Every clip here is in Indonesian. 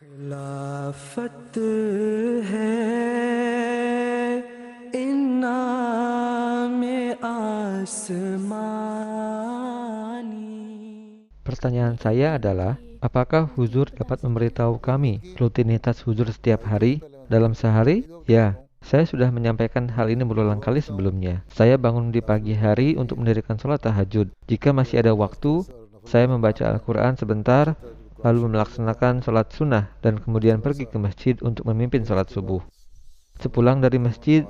खिलाफत है इन्नामे आसमानी. Pertanyaan saya adalah, apakah Huzur dapat memberitahu kami rutinitas Huzur setiap hari dalam sehari? Ya, saya sudah menyampaikan hal ini berulang kali sebelumnya. Saya bangun di pagi hari untuk mendirikan sholat tahajud. Jika masih ada waktu, saya membaca Al-Quran sebentar, lalu melaksanakan sholat sunnah dan kemudian pergi ke masjid untuk memimpin sholat subuh. Sepulang dari masjid,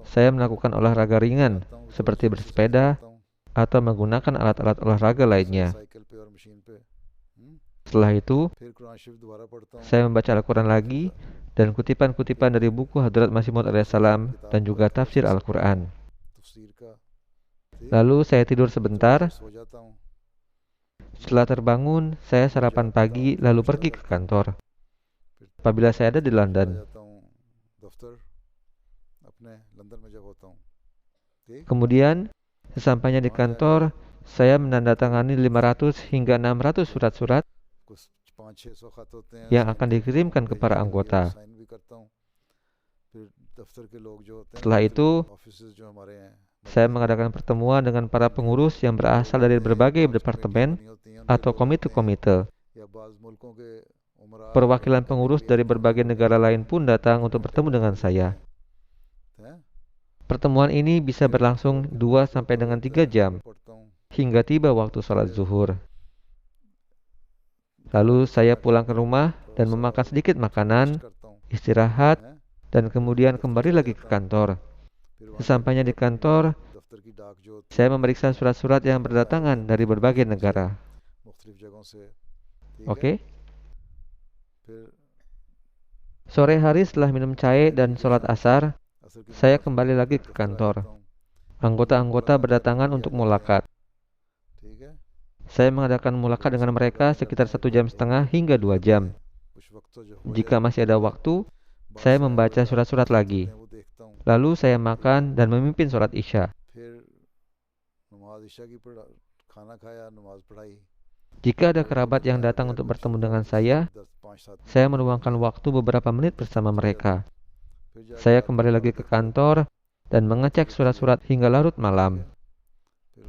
saya melakukan olahraga ringan seperti bersepeda atau menggunakan alat-alat olahraga lainnya. Setelah itu, saya membaca Al-Quran lagi dan kutipan-kutipan dari buku Hadrat Masih Maud alaihissalam dan juga tafsir Al-Quran. Lalu saya tidur sebentar. Setelah terbangun, saya sarapan pagi lalu pergi ke kantor. Apabila saya ada di London. Kemudian, sesampainya di kantor, saya menandatangani 500 hingga 600 surat-surat yang akan dikirimkan ke para anggota. Setelah itu, saya mengadakan pertemuan dengan para pengurus yang berasal dari berbagai departemen atau komite-komite. Perwakilan pengurus dari berbagai negara lain pun datang untuk bertemu dengan saya. Pertemuan ini bisa berlangsung 2 sampai dengan 3 jam hingga tiba waktu sholat zuhur. Lalu saya pulang ke rumah dan memakan sedikit makanan, istirahat, dan kemudian kembali lagi ke kantor. Sesampainya di kantor, saya memeriksa surat-surat yang berdatangan dari berbagai negara. Oke? Sore hari setelah minum cai dan sholat asar, saya kembali lagi ke kantor. Anggota-anggota berdatangan untuk mulakat. Saya mengadakan mulakat dengan mereka sekitar 1,5 jam hingga 2 jam. Jika masih ada waktu, saya membaca surat-surat lagi. Lalu saya makan dan memimpin sholat Isya. Jika ada kerabat yang datang untuk bertemu dengan saya meluangkan waktu beberapa menit bersama mereka. Saya kembali lagi ke kantor dan mengecek surat-surat hingga larut malam.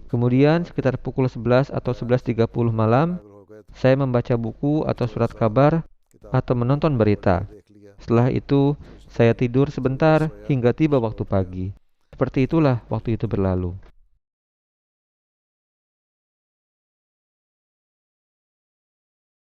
Kemudian sekitar pukul 11 atau 11.30 malam, saya membaca buku atau surat kabar atau menonton berita. Setelah itu, saya tidur sebentar hingga tiba waktu pagi. Seperti itulah waktu itu berlalu.